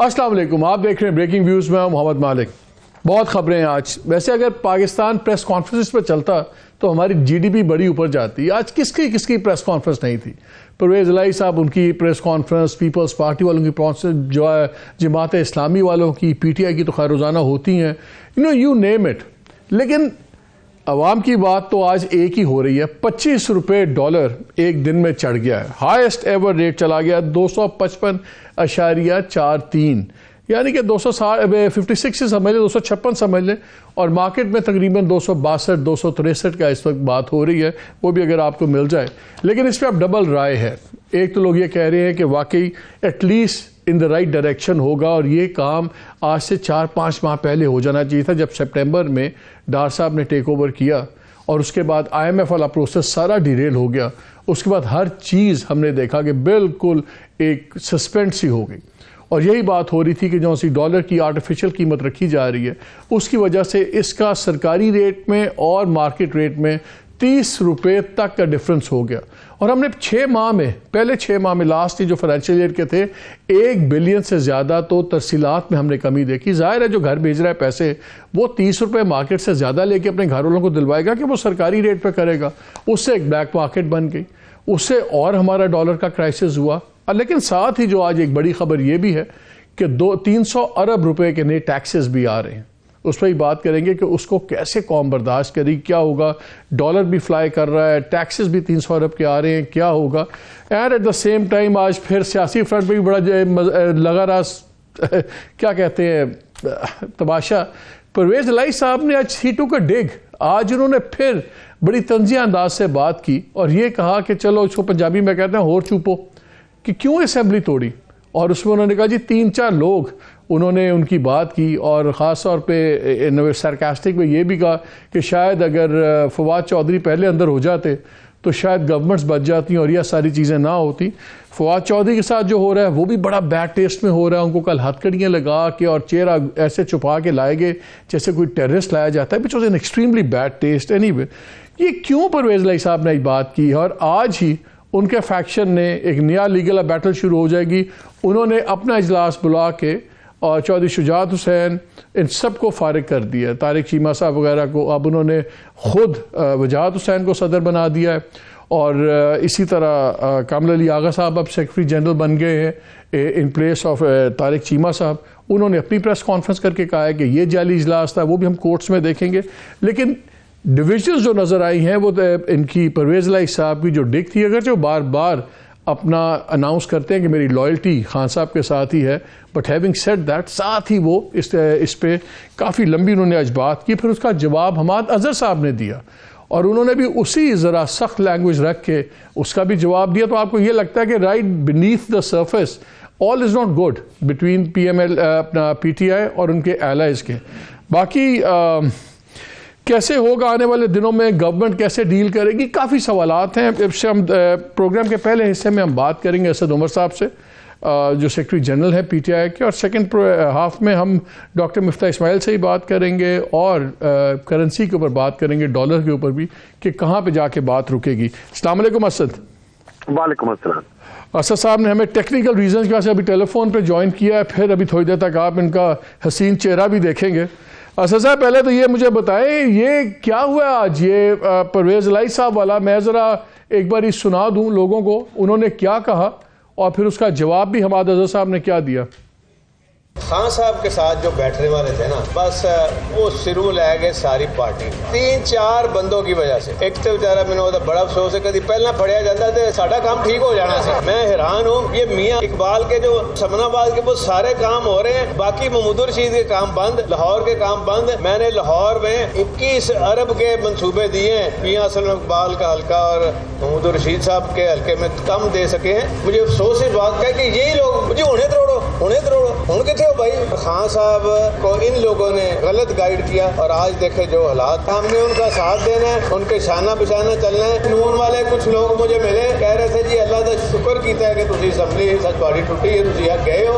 السلام علیکم، آپ دیکھ رہے ہیں بریکنگ ویوز میں محمد مالک۔ بہت خبریں ہیں آج۔ ویسے اگر پاکستان پریس کانفرنس پہ چلتا تو ہماری جی ڈی پی بڑی اوپر جاتی۔ آج کس کی پریس کانفرنس نہیں تھی؟ پرویز الہی صاحب ان کی پریس کانفرنس، پیپلز پارٹی والوں کی جو ہے جماعت اسلامی والوں کی، پی ٹی آئی کی تو خیر روزانہ ہوتی ہیں، یو نیم اٹ۔ لیکن عوام کی بات تو آج ایک ہی ہو رہی ہے۔ $25 ایک دن میں چڑھ گیا ہے، ہائیسٹ ایور ریٹ چلا گیا 255.43، یعنی کہ 256 سے سمجھ لیں، 256 سمجھ لیں، اور مارکیٹ میں تقریباً 262 263 کا اس وقت بات ہو رہی ہے، وہ بھی اگر آپ کو مل جائے۔ لیکن اس پہ اب ڈبل رائے ہے۔ ایک تو لوگ یہ کہہ رہے ہیں کہ واقعی at least in the right direction ہوگا، اور یہ کام آج سے 4-5 ماہ پہلے ہو جانا چاہیے تھا، جب سپٹمبر میں ڈار صاحب نے ٹیک اوور کیا اور اس کے بعد آئی ایم ایف والا پروسیس سارا ڈیریل ہو گیا۔ اس کے بعد ہر چیز ہم نے دیکھا کہ بالکل ایک سسپینڈ سی ہو گئی، اور یہی بات ہو رہی تھی کہ جو سی ڈالر کی آرٹیفیشل قیمت رکھی جا رہی ہے، اس کی وجہ سے اس کا سرکاری ریٹ میں اور مارکیٹ ریٹ میں $30 تک کا ڈفرنس ہو گیا۔ اور ہم نے پہلے 6 ماہ میں لاسٹ جو فائنینشیل ایئر کے تھے، 1 بلین سے زیادہ تو ترسیلات میں ہم نے کمی دیکھی۔ ظاہر ہے جو گھر بھیج رہا ہے پیسے، وہ $30 مارکیٹ سے زیادہ لے کے اپنے گھر والوں کو دلوائے گا کہ وہ سرکاری ریٹ پہ کرے گا، اس سے ایک بلیک مارکیٹ بن گئی، اس سے اور ہمارا ڈالر کا کرائسس ہوا۔ لیکن ساتھ ہی جو آج ایک بڑی خبر یہ بھی ہے کہ 300 ارب روپے کے نئے ٹیکسز بھی آ رہے ہیں۔ اس پہ ہی بات کریں گے کہ اس کو کیسے قوم برداشت کرے، کیا ہوگا۔ ڈالر بھی فلائی کر رہا ہے، ٹیکسز بھی 300 ارب کے آ رہے ہیں، کیا ہوگا۔ And at the same time آج پھر سیاسی فرنٹ پہ بھی بڑا لگا رہا، کیا کہتے ہیں، تماشا۔ پرویز الہی صاحب نے آج ہی ٹوک اے ڈگ، آج انہوں نے پھر بڑی طنزیہ انداز سے بات کی اور یہ کہا کہ چلو اس کو پنجابی میں کہتے ہیں ہور چوپو، کہ کیوں اسمبلی توڑی۔ اور اس میں انہوں نے کہا جی 3-4 لوگ انہوں نے ان کی بات کی، اور خاص طور پہ سرکاسٹک میں یہ بھی کہا کہ شاید اگر فواد چودھری پہلے اندر ہو جاتے تو شاید گورنمنٹس بچ جاتی اور یہ ساری چیزیں نہ ہوتی۔ فواد چودھری کے ساتھ جو ہو رہا ہے وہ بھی بڑا بیڈ ٹیسٹ میں ہو رہا ہے۔ ان کو کل ہتھ کڑیاں لگا کے اور چہرہ ایسے چھپا کے لائے گئے جیسے کوئی ٹیررسٹ لایا جاتا ہے، which was an extremely bad taste anyway۔ یہ کیوں پرویز الہی صاحب نے بات کی؟ اور آج ہی ان کے فیکشن نے ایک نیا لیگل بیٹل شروع ہو جائے گی۔ انہوں نے اپنا اجلاس بلا کے اور چودھری شجاعت حسین ان سب کو فارغ کر دیا ہے، طارق چیمہ صاحب وغیرہ کو۔ اب انہوں نے خود وجاہت حسین کو صدر بنا دیا ہے، اور اسی طرح کامل علی آغا صاحب اب سیکرٹری جنرل بن گئے ہیں in place of Tariq Cheema صاحب۔ انہوں نے اپنی پریس کانفرنس کر کے کہا ہے کہ یہ جعلی اجلاس تھا، وہ بھی ہم کورٹس میں دیکھیں گے۔ لیکن ڈویژنز جو نظر آئی ہیں وہ ان کی پرویز الہی صاحب کی جو ڈگ تھی، اگرچہ وہ بار بار اپنا اناؤنس کرتے ہیں کہ میری لائلٹی خان صاحب کے ساتھ ہی ہے، بٹ ہیونگ سیڈ دیٹ، ساتھ ہی وہ اس پہ کافی لمبی انہوں نے آج بات کی۔ پھر اس کا جواب حماد اظہر صاحب نے دیا، اور انہوں نے بھی اسی ذرا سخت لینگویج رکھ کے اس کا بھی جواب دیا۔ تو آپ کو یہ لگتا ہے کہ right beneath the surface all is not good between اپنا پی ٹی آئی اور ان کے ایلائز کے۔ باقی کیسے ہوگا آنے والے دنوں میں، گورنمنٹ کیسے ڈیل کرے گی، کافی سوالات ہیں۔ اس سے ہم پروگرام کے پہلے حصے میں ہم بات کریں گے اسد عمر صاحب سے، جو سیکرٹری جنرل ہے پی ٹی آئی کے، اور سیکنڈ ہاف میں ہم ڈاکٹر مفتاح اسماعیل سے ہی بات کریں گے، اور کرنسی کے اوپر بات کریں گے، ڈالر کے اوپر بھی، کہ کہاں پہ جا کے بات رکے گی۔ السلام علیکم اسد۔ وعلیکم السلام۔ اسد صاحب نے ہمیں ٹیکنیکل ریزنز کی وجہ سے ابھی ٹیلی فون پہ جوائن کیا ہے، پھر ابھی تھوڑی دیر تک آپ ان کا حسین چہرہ بھی دیکھیں گے۔ اسد صاحب پہلے تو یہ مجھے بتائیں، یہ کیا ہوا آج یہ پرویز الہی صاحب والا؟ میں ذرا ایک بار ہی سنا دوں لوگوں کو انہوں نے کیا کہا، اور پھر اس کا جواب بھی حماد اظہر صاحب نے کیا دیا۔ خان صاحب کے ساتھ جو بیٹھنے والے تھے نا، بس وہ سرو لے گئے ساری پارٹی 3-4 بندوں کی وجہ سے۔ ایک تو بیچارہ میں نے بڑا افسوس ہے، کدی پہلے پڑھیا جاتا تھا ساڈا کام ٹھیک ہو جانا سی۔ میں حیران ہوں، یہ میاں اقبال کے جو سمن آباد کے وہ سارے کام ہو رہے ہیں، باقی محمود الرشید کے کام بند، لاہور کے کام بند۔ میں نے لاہور میں 21 ارب کے منصوبے دیے ہیں، میاں اسلم اقبال کا حلقہ اور محمود الرشید صاحب کے حلقے میں کم دے سکے ہیں۔ مجھے افسوس اس بات کا کہ یہی لوگ مجھے انہیں تروڑو ان کے تھے بھائی۔ خان صاحب کو ان لوگوں نے غلط گائیڈ کیا، اور آج دیکھے جو حالات، ہم نے ان کا ساتھ دینا ہے، ان کے شانہ بشانہ چلنا ہے۔ نون والے کچھ لوگ مجھے ملے، کہہ رہے تھے جی اللہ کا شکر کیتا ਹੈ ਕਿ ਤੁਸੀਂ ਅਸੈਂਬਲੀ ਤੁਹਾਡੀ ਟੁੱਟੀ ਹੈ, ਤੁਸੀਂ ਆ ਗਏ ਹੋ,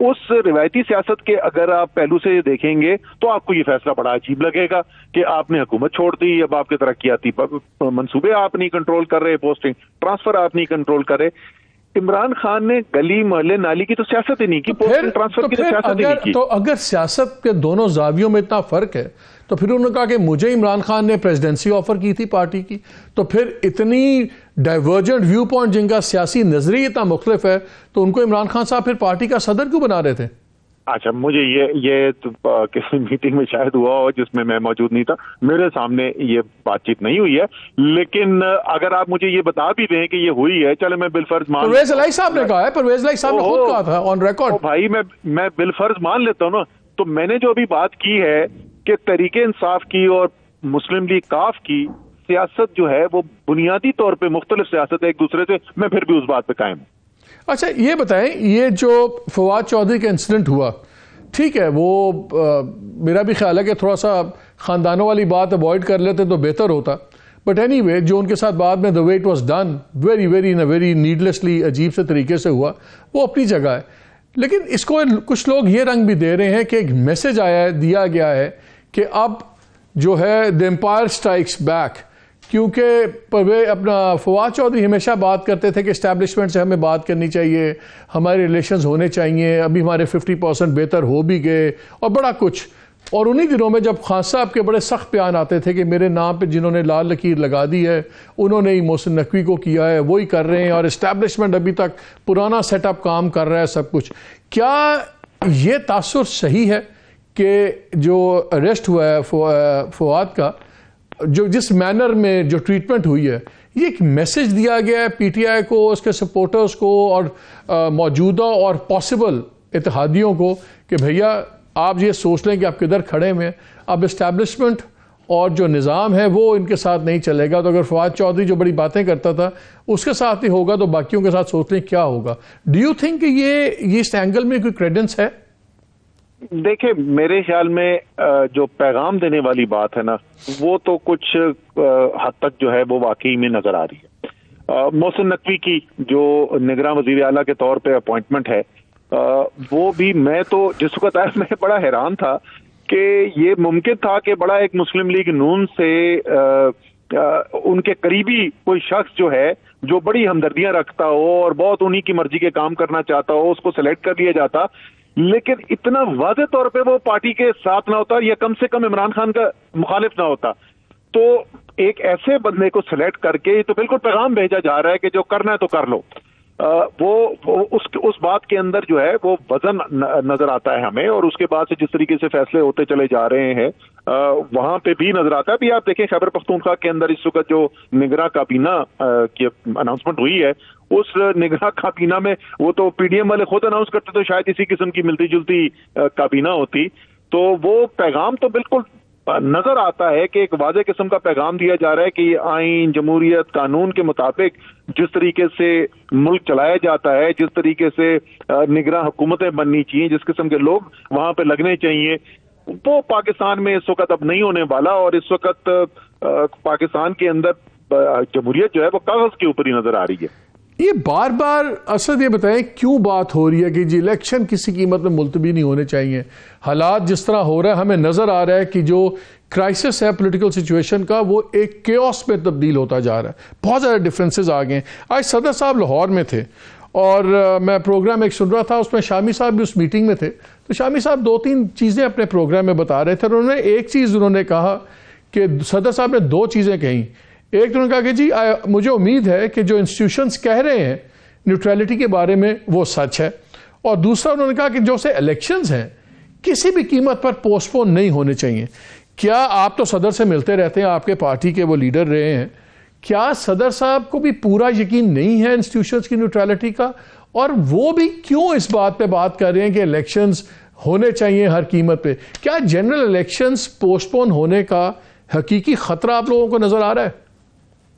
اس روایتی سیاست کے اگر آپ پہلو سے دیکھیں گے تو آپ کو یہ فیصلہ بڑا عجیب لگے گا کہ آپ نے حکومت چھوڑ دی, اب آپ کے ترقیاتی منصوبے آپ نہیں کنٹرول کر رہے, پوسٹنگ ٹرانسفر آپ نہیں کنٹرول کر رہے. عمران خان نے گلی محلے نالی کی تو سیاست ہی نہیں کی, پوسٹنگ ٹرانسفر کی تو سیاست ہی نہیں کی. تو اگر سیاست کے دونوں زاویوں میں اتنا فرق ہے تو پھر انہوں نے کہا کہ مجھے عمران خان نے پریزیڈنسی آفر کی تھی پارٹی کی, تو پھر اتنی ڈائیورجنٹ ویو پوائنٹ جن کا سیاسی نظریہ اتنا مختلف ہے تو ان کو عمران خان صاحب پھر پارٹی کا صدر کیوں بنا رہے تھے؟ اچھا, مجھے یہ کسی میٹنگ میں شاید ہوا ہو جس میں میں موجود نہیں تھا, میرے سامنے یہ بات چیت نہیں ہوئی ہے, لیکن اگر آپ مجھے یہ بتا بھی دیں کہ یہ ہوئی ہے, چلے میں بالفرض مان, پرویز الہی صاحب نے کہا ہے, پرویز الہی صاحب نے خود کہا تھا آن ریکارڈ. بھائی میں بالفرض مان لیتا ہوں نا, تو میں نے جو ابھی بات کی ہے کہ تحریک انصاف کی اور مسلم لیگ کاف کی سیاست جو ہے وہ بنیادی طور پہ مختلف سیاست ہے ایک دوسرے سے, میں پھر بھی اس بات پہ قائم ہوں. اچھا یہ بتائیں, یہ جو فواد چودھری کا انسیڈنٹ ہوا, ٹھیک ہے, وہ میرا بھی خیال ہے کہ تھوڑا سا خاندانوں والی بات اوائڈ کر لیتے تو بہتر ہوتا, بٹ اینی وے جو ان کے ساتھ بعد میں the way it was done very needlessly عجیب سے طریقے سے ہوا, وہ اپنی جگہ ہے. لیکن اس کو کچھ لوگ یہ رنگ بھی دے رہے ہیں کہ ایک میسج دیا گیا ہے کہ اب جو ہے the empire strikes back, کیونکہ اپنا فواد چودھری ہمیشہ بات کرتے تھے کہ اسٹیبلشمنٹ سے ہمیں بات کرنی چاہیے, ہمارے ریلیشنز ہونے چاہیے, ابھی ہمارے 50% بہتر ہو بھی گئے اور بڑا کچھ. اور انہی دنوں میں جب خان صاحب کے بڑے سخت بیان آتے تھے کہ میرے نام پہ جنہوں نے لال لکیر لگا دی ہے انہوں نے ہی محسن نقوی کو کیا ہے, وہی کر رہے ہیں, اور اسٹیبلشمنٹ ابھی تک پرانا سیٹ اپ کام کر رہا ہے سب کچھ. کیا یہ تاثر صحیح ہے کہ جو اریسٹ ہوا ہے فواد کا, جو جس مینر میں جو ٹریٹمنٹ ہوئی ہے, یہ ایک میسج دیا گیا ہے پی ٹی آئی کو, اس کے سپورٹرز کو اور موجودہ اور پاسبل اتحادیوں کو کہ بھیا آپ یہ سوچ لیں کہ آپ کدھر کھڑے ہیں, اب اسٹیبلشمنٹ اور جو نظام ہے وہ ان کے ساتھ نہیں چلے گا, تو اگر فواد چودھری جو بڑی باتیں کرتا تھا اس کے ساتھ ہی ہوگا تو باقیوں کے ساتھ سوچ لیں کیا ہوگا. ڈو یو تھنک کہ یہ اس اینگل میں کوئی کریڈنس ہے؟ دیکھیں میرے خیال میں جو پیغام دینے والی بات ہے نا, وہ تو کچھ حد تک جو ہے وہ واقعی میں نظر آ رہی ہے. محسن نقوی کی جو نگراں وزیر اعلیٰ کے طور پہ اپوائنٹمنٹ ہے, وہ بھی میں تو جس وقت آیا میں بڑا حیران تھا کہ یہ ممکن تھا کہ بڑا ایک مسلم لیگ نون سے ان کے قریبی کوئی شخص جو ہے جو بڑی ہمدردیاں رکھتا ہو اور بہت انہی کی مرضی کے کام کرنا چاہتا ہو, اس کو سلیکٹ کر لیا جاتا, لیکن اتنا واضح طور پہ وہ پارٹی کے ساتھ نہ ہوتا یا کم سے کم عمران خان کا مخالف نہ ہوتا. تو ایک ایسے بندے کو سلیکٹ کر کے تو بالکل پیغام بھیجا جا رہا ہے کہ جو کرنا ہے تو کر لو. وہ اس بات کے اندر جو ہے وہ وزن نظر آتا ہے ہمیں, اور اس کے بعد سے جس طریقے سے فیصلے ہوتے چلے جا رہے ہیں وہاں پہ بھی نظر آتا ہے. ابھی آپ دیکھیں خیبر پختونخوا کے اندر اس وقت جو نگراں کابینہ کی اناؤنسمنٹ ہوئی ہے, اس نگراں کابینہ میں وہ تو پی ڈی ایم والے خود اناؤنس کرتے تو شاید اسی قسم کی ملتی جلتی کابینہ ہوتی. تو وہ پیغام تو بالکل نظر آتا ہے کہ ایک واضح قسم کا پیغام دیا جا رہا ہے کہ آئین, جمہوریت, قانون کے مطابق جس طریقے سے ملک چلایا جاتا ہے, جس طریقے سے نگراں حکومتیں بننی چاہیے, جس قسم کے لوگ وہاں پہ لگنے چاہیے, وہ پاکستان میں اس وقت اب نہیں ہونے والا. اور اس وقت پاکستان کے اندر جمہوریت جو ہے وہ کاغذ کے اوپر ہی نظر آ رہی ہے. یہ بار بار اسد یہ بتائیں کیوں بات ہو رہی ہے کہ جی الیکشن کسی قیمت میں ملتوی نہیں ہونے چاہیے؟ حالات جس طرح ہو رہا ہے ہمیں نظر آ رہا ہے کہ جو کرائسس ہے پولیٹیکل سچویشن کا وہ ایک کیوس میں تبدیل ہوتا جا رہا ہے. بہت زیادہ ڈفرینسز آ گئے ہیں. آج صدر صاحب لاہور میں تھے اور میں پروگرام ایک سن رہا تھا, اس میں شامی صاحب بھی اس میٹنگ میں تھے, تو شامی صاحب 2-3 چیزیں اپنے پروگرام میں بتا رہے تھے. انہوں نے ایک چیز انہوں نے کہا کہ صدر صاحب نے 2 چیزیں کہیں. ایک تو انہوں نے کہا کہ جی مجھے امید ہے کہ جو انسٹیٹیوشنز کہہ رہے ہیں نیوٹرلٹی کے بارے میں وہ سچ ہے, اور دوسرا انہوں نے کہا کہ جو سے الیکشنز ہیں کسی بھی قیمت پر پوسٹ پون نہیں ہونے چاہیے. کیا آپ تو صدر سے ملتے رہتے ہیں, آپ کے پارٹی کے وہ لیڈر رہے ہیں, کیا صدر صاحب کو بھی پورا یقین نہیں ہے انسٹیٹیوشنز کی نیوٹرلٹی کا, اور وہ بھی کیوں اس بات پہ بات کر رہے ہیں کہ الیکشنز ہونے چاہیے ہر قیمت پہ؟ کیا جنرل الیکشنز پوسٹ پون ہونے کا حقیقی خطرہ آپ لوگوں کو نظر آ رہا ہے؟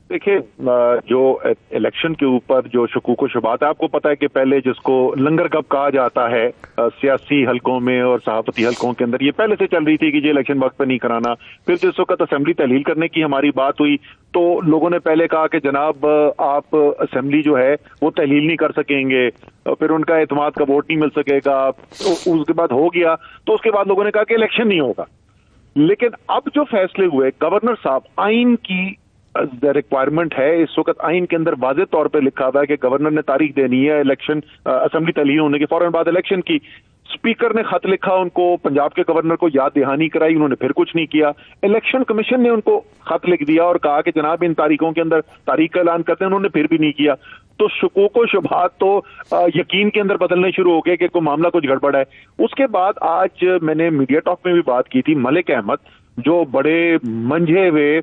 دیکھیں جو الیکشن کے اوپر جو شکوک و شبہات ہے، آپ کو پتا ہے کہ پہلے جس کو لنگر کب کہا جاتا ہے سیاسی حلقوں میں اور صحافتی حلقوں کے اندر، یہ پہلے سے چل رہی تھی کہ یہ الیکشن وقت پہ نہیں کرانا. پھر جس وقت اسمبلی تحلیل کرنے کی ہماری بات ہوئی تو لوگوں نے پہلے کہا کہ جناب آپ اسمبلی جو ہے وہ تحلیل نہیں کر سکیں گے، پھر ان کا اعتماد کا ووٹ نہیں مل سکے گا. اس کے بعد ہو گیا تو اس کے بعد لوگوں نے کہا کہ الیکشن نہیں ہوگا. لیکن اب جو فیصلے ہوئے گورنر صاحب، آئین کی ریکوائرمنٹ ہے اس وقت، آئین کے اندر واضح طور پہ لکھا ہوا ہے کہ گورنر نے تاریخ دینی ہے الیکشن اسمبلی تحلیل ہونے کے فوراً بعد الیکشن کی. اسپیکر نے خط لکھا ان کو، پنجاب کے گورنر کو یاد دہانی کرائی، انہوں نے پھر کچھ نہیں کیا. الیکشن کمیشن نے ان کو خط لکھ دیا اور کہا کہ جناب ان تاریخوں کے اندر تاریخ کا اعلان کرتے ہیں، انہوں نے پھر بھی نہیں کیا. تو شکوک و شبہات تو یقین کے اندر بدلنے شروع ہو گئے کہ کوئی معاملہ کچھ گڑبڑ ہے. اس کے بعد آج میں نے میڈیا ٹاک میں بھی بات کی تھی، ملک احمد جو بڑے منجھے ہوئے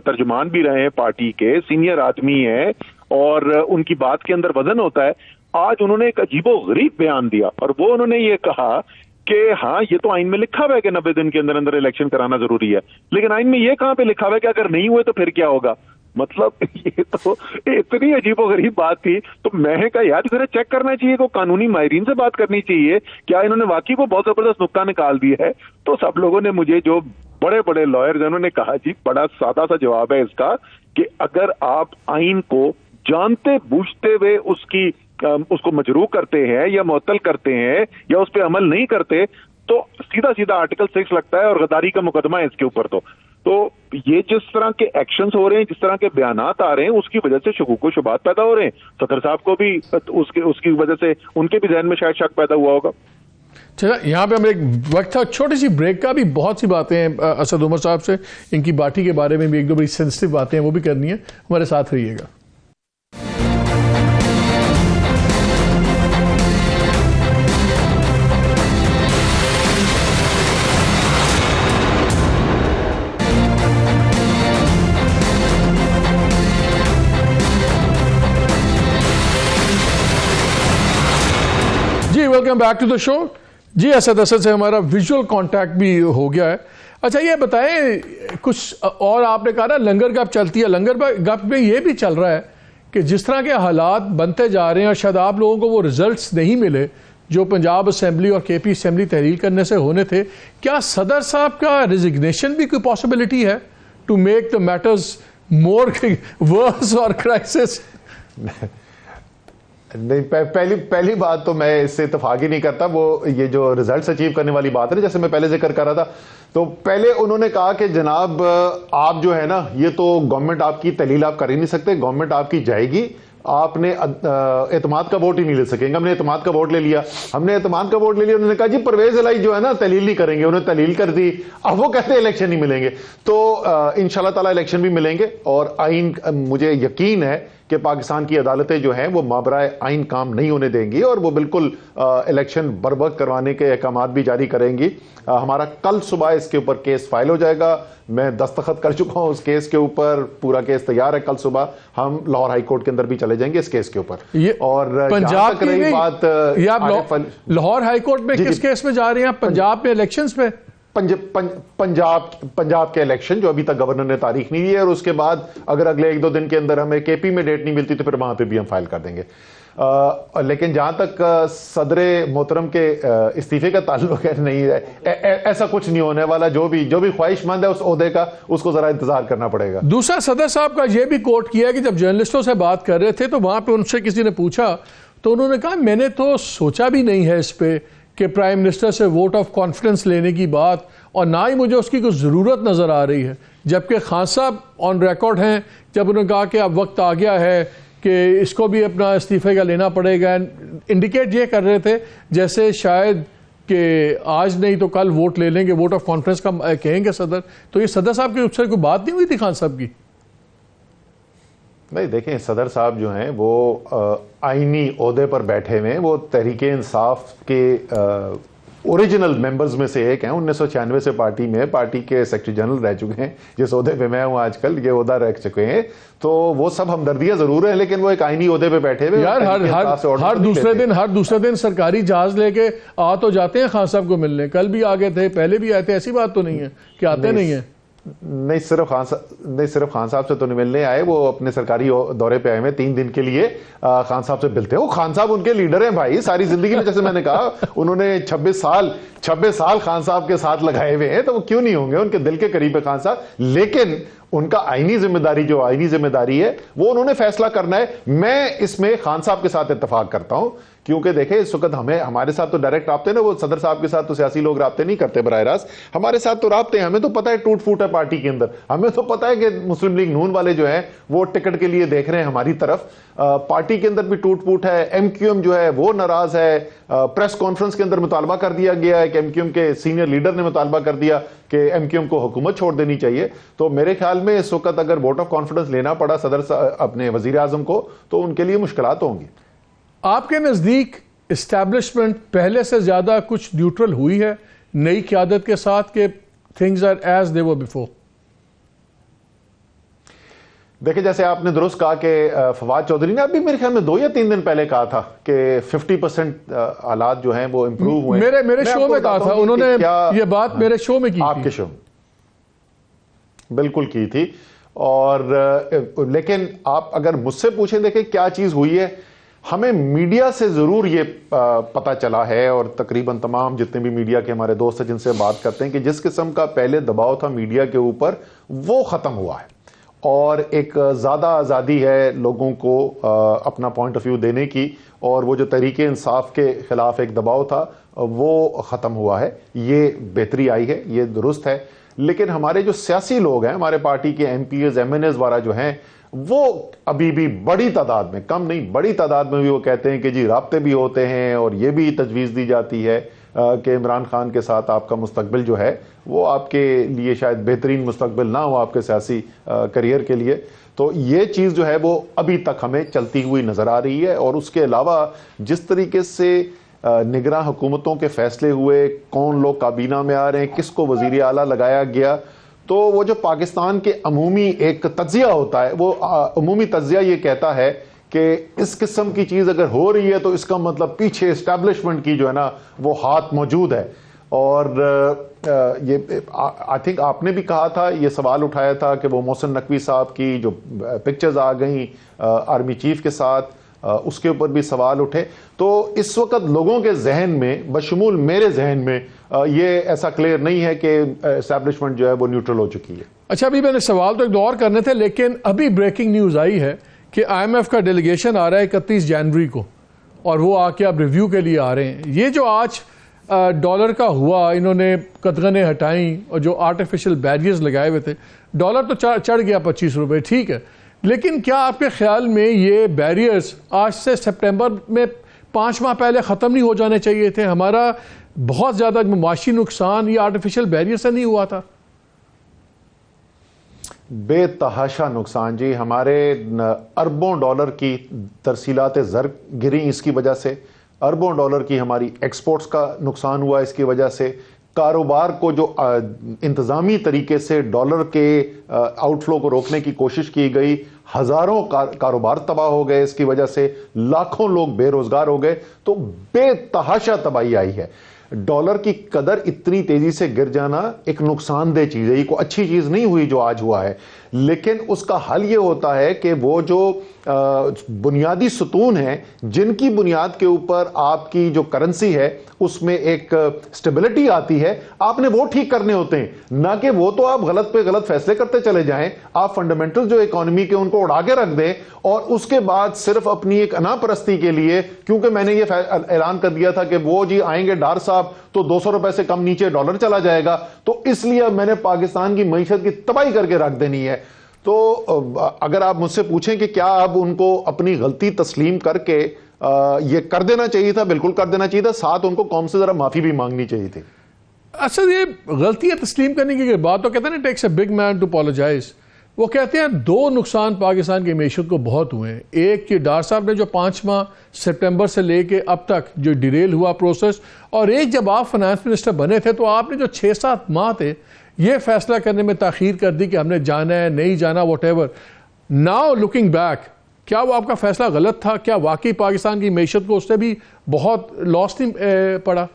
ترجمان بھی رہے ہیں پارٹی کے، سینئر آدمی ہیں اور ان کی بات کے اندر وزن ہوتا ہے، آج انہوں نے ایک عجیب و غریب بیان دیا اور وہ انہوں نے یہ کہا کہ ہاں یہ تو آئین میں لکھا ہوا ہے کہ 90 دن کے اندر اندر الیکشن کرانا ضروری ہے، لیکن آئین میں یہ کہاں پہ لکھا ہوا ہے کہ اگر نہیں ہوئے تو پھر کیا ہوگا. مطلب یہ تو اتنی عجیب و غریب بات تھی. تو میں نے کہا یار پھر چیک کرنا چاہیے، کو قانونی ماہرین سے بات کرنی چاہیے، کیا انہوں نے واقعی کو بہت زبردست نکتہ نکال دیا ہے. تو سب لوگوں نے مجھے، جو بڑے بڑے لائرز انہوں نے کہا جی بڑا سادہ سا جواب ہے اس کا کہ اگر آپ آئین کو جانتے بوجھتے ہوئے اس کو مجروح کرتے ہیں یا معطل کرتے ہیں یا اس پہ عمل نہیں کرتے تو سیدھا سیدھا آرٹیکل 6 لگتا ہے اور غداری کا مقدمہ ہے اس کے اوپر. تو یہ جس طرح کے ایکشنز ہو رہے ہیں، جس طرح کے بیانات آ رہے ہیں، اس کی وجہ سے شکوک و شبہات پیدا ہو رہے ہیں. صدر صاحب کو بھی اس کی وجہ سے ان کے بھی ذہن میں شاید شک پیدا ہوا ہوگا. چلا یہاں پہ ہم ایک وقت تھا چھوٹی سی بریک کا، بھی بہت سی باتیں ہیں اسد عمر صاحب سے، ان کی پارٹی کے بارے میں بھی ایک دو بڑی سینسٹیو باتیں ہیں وہ بھی کرنی ہے. ہمارے ساتھ رہیے گا. جی ویلکم بیک ٹو دا شو. جی اسد سے ہمارا ویژول کانٹیکٹ بھی ہو گیا ہے. اچھا یہ بتائیں کچھ اور آپ نے کہا نا لنگر گپ چلتی ہے، لنگر گپ میں یہ بھی چل رہا ہے کہ جس طرح کے حالات بنتے جا رہے ہیں اور شاید آپ لوگوں کو وہ ریزلٹس نہیں ملے جو پنجاب اسمبلی اور کے پی اسمبلی تحلیل کرنے سے ہونے تھے، کیا صدر صاحب کا ریزگنیشن بھی کوئی پاسبلٹی ہے ٹو میک دا میٹرز مور ورس اور کرائسس؟ نہیں، پہلی بات تو میں اس سے اتفاق ہی نہیں کرتا. وہ یہ جو ریزلٹس اچیو کرنے والی بات ہے، جیسے میں پہلے ذکر کر رہا تھا، تو پہلے انہوں نے کہا کہ جناب آپ جو ہے نا یہ تو گورنمنٹ آپ کی تحلیل آپ کر ہی نہیں سکتے، گورنمنٹ آپ کی جائے گی، آپ نے اعتماد کا ووٹ ہی نہیں لے سکیں گے. ہم نے اعتماد کا ووٹ لے لیا، انہوں نے کہا جی پرویز الہی جو ہے نا تحلیل نہیں کریں گے، انہوں نے تحلیل کر دی. اب وہ کہتے ہیں الیکشن نہیں ملیں گے. تو انشاءاللہ تعالی الیکشن بھی ملیں گے اور آئین، مجھے یقین ہے کہ پاکستان کی عدالتیں جو ہیں وہ مابرائے آئین کام نہیں ہونے دیں گی اور وہ بالکل الیکشن بر وقت کروانے کے احکامات بھی جاری کریں گی. ہمارا کل صبح اس کے اوپر کیس فائل ہو جائے گا، میں دستخط کر چکا ہوں اس کیس کے اوپر، پورا کیس تیار ہے. کل صبح ہم لاہور ہائی کورٹ کے اندر بھی چلے جائیں گے اس کیس کے اوپر. اور پنجاب کی رہی بات لاہور ہائی کورٹ میں کس کیس میں جا رہے ہیں پنجاب میں الیکشنز پہ؟ پنجاب کے الیکشن جو ابھی تک گورنر نے تاریخ نہیں دی ہے، اور اس کے بعد اگر اگلے 1-2 دن کے اندر ہمیں کے پی میں ڈیٹ نہیں ملتی تو پھر وہاں پہ بھی ہم فائل کر دیں گے. لیکن جہاں تک صدر محترم کے استعفے کا تعلق ہے، نہیں ایسا کچھ نہیں ہونے والا. جو بھی خواہش مند ہے اس عہدے کا، اس کو ذرا انتظار کرنا پڑے گا. دوسرا صدر صاحب کا یہ بھی کوٹ کیا کہ جب جرنلسٹوں سے بات کر رہے تھے تو وہاں پہ ان سے کسی نے پوچھا تو انہوں نے کہا میں نے تو سوچا بھی نہیں ہے اس پہ کہ پرائم منسٹر سے ووٹ آف کانفیڈنس لینے کی بات، اور نہ ہی مجھے اس کی کوئی ضرورت نظر آ رہی ہے. جبکہ خان صاحب آن ریکارڈ ہیں جب انہوں نے کہا کہ اب وقت آ گیا ہے کہ اس کو بھی اپنا استعفے کا لینا پڑے گا. انڈیکیٹ یہ کر رہے تھے جیسے شاید کہ آج نہیں تو کل ووٹ لے لیں گے، ووٹ آف کانفیڈنس کا کہیں گے صدر. تو یہ صدر صاحب کی اس سے کوئی بات نہیں ہوئی تھی خان صاحب کی؟ نہیں دیکھیں، صدر صاحب جو ہیں وہ آئینی عہدے پر بیٹھے ہوئے ہیں، وہ تحریک انصاف کے اوریجنل ممبرز میں سے ایک ہیں. 1996 سے پارٹی کے سیکرٹری جنرل رہ چکے ہیں، جس عہدے پہ میں ہوں آج کل یہ عہدہ رہ چکے ہیں. تو وہ سب ہمدردیاں ضرور ہیں، لیکن وہ ایک آئینی عہدے پہ بیٹھے ہوئے. یار ہر دوسرے دن سرکاری جہاز لے کے آ تو جاتے ہیں خان صاحب کو ملنے. کل بھی آ گئے تھے، پہلے بھی آئے تھے، ایسی بات تو نہیں ہے کہ آتے نہیں ہیں. نہیں صرف خان صاحب سے تو نہیں ملنے آئے, وہ اپنے سرکاری دورے پہ آئے ہوئے 3 دن کے لیے خان صاحب سے ملتے ہیں. وہ خان صاحب ان کے لیڈر ہیں بھائی, ساری زندگی میں, جیسے میں نے کہا انہوں نے 26 سال خان صاحب کے ساتھ لگائے ہوئے ہیں, تو وہ کیوں نہیں ہوں گے, ان کے دل کے قریب ہے خان صاحب. لیکن ان کا آئینی ذمہ داری ہے, وہ انہوں نے فیصلہ کرنا ہے. میں اس میں خان صاحب کے ساتھ اتفاق کرتا ہوں, کیونکہ دیکھیں اس وقت ہمارے ساتھ تو ڈائریکٹ رابطے نا, وہ صدر صاحب کے ساتھ تو سیاسی لوگ رابطے نہیں کرتے براہ راست, ہمارے ساتھ تو رابطے ہیں. ہمیں تو پتہ ہے ٹوٹ پھوٹ ہے پارٹی کے اندر, ہمیں تو پتہ ہے کہ مسلم لیگ نون والے جو ہیں وہ ٹکٹ کے لیے دیکھ رہے ہیں ہماری طرف. پارٹی کے اندر بھی ٹوٹ پھوٹ ہے, ایم کیو ایم جو ہے وہ ناراض ہے. پریس کانفرنس کے اندر مطالبہ کر دیا گیا ہے کہ ایم کیو ایم کے سینئر لیڈر نے مطالبہ کر دیا کہ ایم کیو ایم کو حکومت چھوڑ دینی چاہیے. تو میرے خیال میں اس وقت اگر ووٹ آف کانفیڈنس لینا پڑا اپنے وزیر اعظم کو, تو ان کے لیے مشکلات ہوں گی. آپ کے نزدیک اسٹیبلشمنٹ پہلے سے زیادہ کچھ نیوٹرل ہوئی ہے نئی قیادت کے ساتھ, کہ things are as they were before? دیکھیں جیسے آپ نے درست کہا کہ فواد چودھری نے ابھی میرے خیال میں 2 یا 3 دن پہلے کہا تھا کہ 50% حالات جو ہیں وہ امپروو ہوئے. میرے شو میں کہا تھا انہوں نے یہ بات, میرے شو میں کی تھی. آپ کے شو بالکل کی تھی. اور لیکن آپ اگر مجھ سے پوچھیں, دیکھیں کیا چیز ہوئی ہے, ہمیں میڈیا سے ضرور یہ پتا چلا ہے, اور تقریباً تمام جتنے بھی میڈیا کے ہمارے دوست ہیں جن سے بات کرتے ہیں, کہ جس قسم کا پہلے دباؤ تھا میڈیا کے اوپر وہ ختم ہوا ہے, اور ایک زیادہ آزادی ہے لوگوں کو اپنا پوائنٹ آف ویو دینے کی, اور وہ جو تحریک انصاف کے خلاف ایک دباؤ تھا وہ ختم ہوا ہے. یہ بہتری آئی ہے, یہ درست ہے. لیکن ہمارے جو سیاسی لوگ ہیں, ہمارے پارٹی کے M P As M N As وغیرہ جو ہیں, وہ ابھی بھی بڑی تعداد میں, کم نہیں بڑی تعداد میں بھی وہ کہتے ہیں کہ جی رابطے بھی ہوتے ہیں, اور یہ بھی تجویز دی جاتی ہے کہ عمران خان کے ساتھ آپ کا مستقبل جو ہے وہ آپ کے لیے شاید بہترین مستقبل نہ ہو آپ کے سیاسی کریئر کے لیے. تو یہ چیز جو ہے وہ ابھی تک ہمیں چلتی ہوئی نظر آ رہی ہے. اور اس کے علاوہ جس طریقے سے نگراں حکومتوں کے فیصلے ہوئے, کون لوگ کابینہ میں آ رہے ہیں, کس کو وزیر اعلیٰ لگایا گیا, تو وہ جو پاکستان کے عمومی ایک تجزیہ ہوتا ہے, وہ عمومی تجزیہ یہ کہتا ہے کہ اس قسم کی چیز اگر ہو رہی ہے تو اس کا مطلب پیچھے اسٹیبلشمنٹ کی جو ہے نا وہ ہاتھ موجود ہے. اور یہ آئی تھنک آپ نے بھی کہا تھا, یہ سوال اٹھایا تھا کہ وہ محسن نقوی صاحب کی جو پکچرز آ گئیں آرمی چیف کے ساتھ, اس کے اوپر بھی سوال اٹھے. تو اس وقت لوگوں کے ذہن میں, بشمول میرے ذہن میں, یہ ایسا کلیئر نہیں ہے کہ اسٹیبلشمنٹ جو ہے وہ نیوٹرل ہو چکی ہے. اچھا, ابھی میں نے سوال تو ایک دو اور کرنے تھے, لیکن ابھی بریکنگ نیوز آئی ہے کہ آئی ایم ایف کا ڈیلیگیشن آ رہا ہے 31 جنوری کو, اور وہ آ کے اب ریویو کے لیے آ رہے ہیں. یہ جو آج ڈالر کا ہوا, انہوں نے قدغنیں ہٹائیں, اور جو آرٹیفیشل بیریئرز لگائے ہوئے تھے, ڈالر تو چڑھ گیا 25 روپے, ٹھیک ہے, لیکن کیا آپ کے خیال میں یہ بیریئرز آج سے سپٹمبر میں 5 ماہ پہلے ختم نہیں ہو جانے چاہیے تھے؟ ہمارا بہت زیادہ معاشی نقصان یہ آرٹیفیشل بیریئر سے نہیں ہوا تھا؟ بے تحاشا نقصان جی. ہمارے اربوں ڈالر کی ترسیلات زر گریں اس کی وجہ سے, اربوں ڈالر کی ہماری ایکسپورٹس کا نقصان ہوا اس کی وجہ سے, کاروبار کو جو انتظامی طریقے سے ڈالر کے آؤٹ فلو کو روکنے کی کوشش کی گئی, ہزاروں کاروبار تباہ ہو گئے اس کی وجہ سے, لاکھوں لوگ بے روزگار ہو گئے. تو بے تحاشا تباہی آئی ہے. ڈالر کی قدر اتنی تیزی سے گر جانا ایک نقصان دہ چیز ہے, یہ کوئی اچھی چیز نہیں ہوئی جو آج ہوا ہے. لیکن اس کا حل یہ ہوتا ہے کہ وہ جو بنیادی ستون ہیں جن کی بنیاد کے اوپر آپ کی جو کرنسی ہے اس میں ایک سٹیبلٹی آتی ہے, آپ نے وہ ٹھیک کرنے ہوتے ہیں, نہ کہ وہ تو آپ غلط پہ غلط فیصلے کرتے چلے جائیں. آپ فنڈامنٹل جو اکانومی کے ان کو اڑا کے رکھ دیں, اور اس کے بعد صرف اپنی ایک انا پرستی کے لیے, کیونکہ میں نے یہ اعلان کر دیا تھا کہ وہ جی آئیں گے ڈار صاحب تو 200 روپے سے کم نیچے ڈالر چلا جائے گا, تو اس لیے میں نے پاکستان کی معیشت کی تباہی کر کے رکھ دینی ہے. تو اگر آپ مجھ سے پوچھیں کہ کیا اب ان کو اپنی غلطی تسلیم کر کے یہ کر دینا چاہیے تھا, بالکل کر دینا چاہیے تھا. ساتھ ان کو قوم سے ذرا معافی بھی مانگنی چاہیے تھی. اچھا, یہ غلطیاں تسلیم کرنے کی بات تو کہتے ہیں نا, takes a big man to apologise. وہ کہتے ہیں 2 نقصان پاکستان کی معیشت کو بہت ہوئے ہیں. ایک کہ ڈار صاحب نے جو 5 ماہ سپٹمبر سے لے کے اب تک جو ڈیریل ہوا پروسیس, اور ایک جب آپ فائنانس منسٹر بنے تھے تو آپ نے جو 6-7 ماہ تھے یہ فیصلہ کرنے میں تاخیر کر دی کہ ہم نے جانا ہے نہیں جانا, what ever. Now looking back, کیا وہ آپ کا فیصلہ غلط تھا؟ کیا واقعی پاکستان کی معیشت کو اس سے بھی بہت لاس نہیں پڑا؟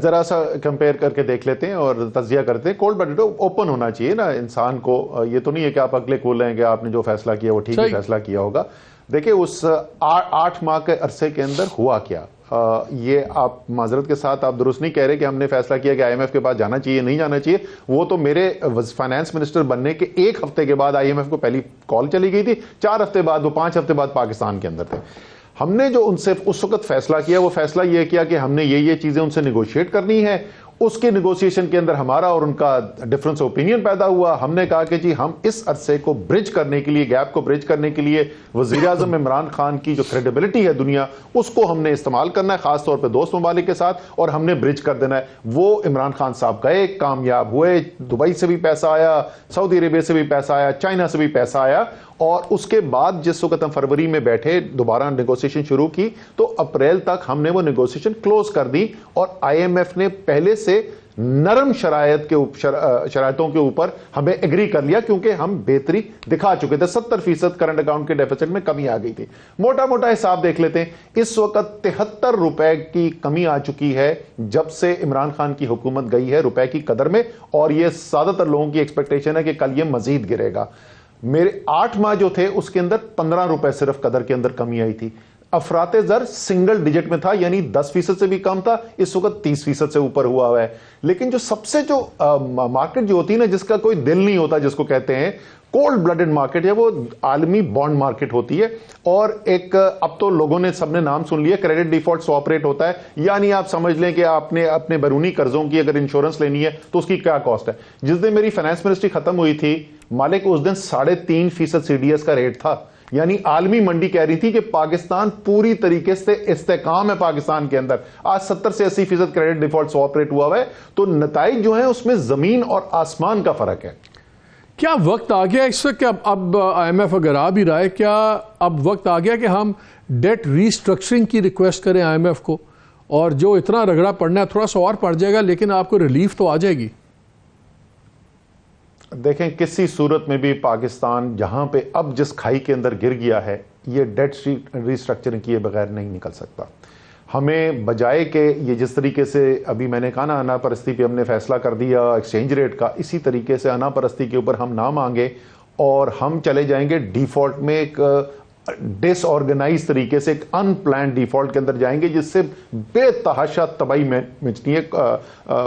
ذرا سا کمپیئر کر کے دیکھ لیتے ہیں اور تجزیہ کرتے ہیں. کولڈ بلڈ اوپن ہونا چاہیے نا انسان کو. یہ تو نہیں ہے کہ آپ اگلے کھول رہے ہیں کہ آپ نے جو فیصلہ کیا وہ ٹھیک ہی فیصلہ کیا ہوگا. دیکھیں اس 8 ماہ کے عرصے کے اندر ہوا کیا, یہ آپ معذرت کے ساتھ آپ درست نہیں کہہ رہے کہ ہم نے فیصلہ کیا کہ آئی ایم ایف کے پاس جانا چاہیے نہیں جانا چاہیے. وہ تو میرے فائنانس منسٹر بننے کے 1 ہفتے کے بعد آئی ایم ایف کو پہلی کال چلی گئی تھی, 4 ہفتے بعد وہ 5 ہفتے بعد پاکستان کے اندر تھے. ہم نے جو ان سے اس وقت فیصلہ کیا وہ فیصلہ یہ کیا کہ ہم نے یہ چیزیں ان سے نیگوشیٹ کرنی ہے. اس کے نیگوسیشن کے اندر ہمارا اور ان کا ڈفرنس اوپینین پیدا ہوا. ہم نے کہا کہ جی ہم اس عرصے کو برج کرنے کے لیے, گیپ کو برج کرنے کے لیے وزیر اعظم عمران خان کی جو کریڈیبلٹی ہے دنیا, اس کو ہم نے استعمال کرنا ہے, خاص طور پہ دوست ممالک کے ساتھ, اور ہم نے برج کر دینا ہے. وہ عمران خان صاحب گئے, کامیاب ہوئے, دبئی سے بھی پیسہ آیا, سعودی عربیہ سے بھی پیسہ آیا, چائنا سے بھی پیسہ آیا. اور اس کے بعد جس وقت ہم فروری میں بیٹھے دوبارہ نیگوسیشن شروع کی تو اپریل تک ہم نے وہ نیگوسیشن کلوز کر دی. اور آئی ایم ایف نے پہلے سے نرم شرائطوں کے اوپر ہمیں ایگری کر لیا کیونکہ ہم بہتری دکھا چکے تھے. 70% کرنٹ اکاؤنٹ کے ڈیفیسٹ میں کمی آ گئی تھی. موٹا موٹا حساب دیکھ لیتے ہیں, اس وقت 73 روپے کی کمی آ چکی ہے جب سے عمران خان کی حکومت گئی ہے روپے کی قدر میں, اور یہ زیادہ تر لوگوں کی ایکسپیکٹیشن ہے کہ کل یہ مزید گرے گا. میرے 8 ماہ جو تھے اس کے اندر 15 روپے صرف قدر کے اندر کمی آئی تھی. افراط زر سنگل ڈیجٹ میں تھا, یعنی 10% سے بھی کم تھا, اس وقت 30% سے اوپر ہوا ہے. لیکن جو سب سے جو مارکیٹ جو ہوتی ہے نا جس کا کوئی دل نہیں ہوتا, جس کو کہتے ہیں کولڈ بلڈڈ مارکیٹ ہے, وہ عالمی بانڈ مارکیٹ ہوتی ہے. اور ایک اب تو لوگوں نے سب نے نام سن لیا, کریڈٹ ڈیفالٹ سواپ ریٹ ہوتا ہے. یعنی آپ سمجھ لیں کہ آپ نے اپنے بیرونی قرضوں کی اگر انشورنس لینی ہے تو اس کی کیا کاسٹ ہے. جس دن میری فائنانس منسٹری ختم ہوئی تھی مالک, اس دن 3.5% CDS کا ریٹ تھا. یعنی عالمی منڈی کہہ رہی تھی کہ پاکستان پوری طریقے سے استحکام ہے پاکستان کے اندر. آج 70 سے 80% کریڈٹ ڈیفالٹ سواپ ریٹ ہوا ہے. تو نتائج جو ہیں اس میں زمین اور آسمان کا فرق ہے. کیا وقت آ گیا اس وقت کہ اب آئی ایم ایف اگر آ بھی رہا ہے, کیا اب وقت آ گیا کہ ہم ڈیٹ ریسٹرکچرنگ کی ریکویسٹ کریں آئی ایم ایف کو, اور جو اتنا رگڑا پڑنا ہے تھوڑا سا اور پڑ جائے گا لیکن آپ کو ریلیف تو آ جائے گی؟ دیکھیں کسی صورت میں بھی پاکستان جہاں پہ اب جس کھائی کے اندر گر گیا ہے, یہ ڈیٹ ریسٹرکچرنگ کیے بغیر نہیں نکل سکتا. ہمیں بجائے کہ یہ جس طریقے سے ابھی میں نے کہا نا انا پرستی پہ ہم نے فیصلہ کر دیا ایکسچینج ریٹ کا, اسی طریقے سے انا پرستی کے اوپر ہم نہ مانگے اور ہم چلے جائیں گے ڈیفالٹ میں, ایک ڈس آرگنائز طریقے سے ایک ان پلانڈ ڈیفالٹ کے اندر جائیں گے جس سے بے تحاشا تباہی مچنی ہے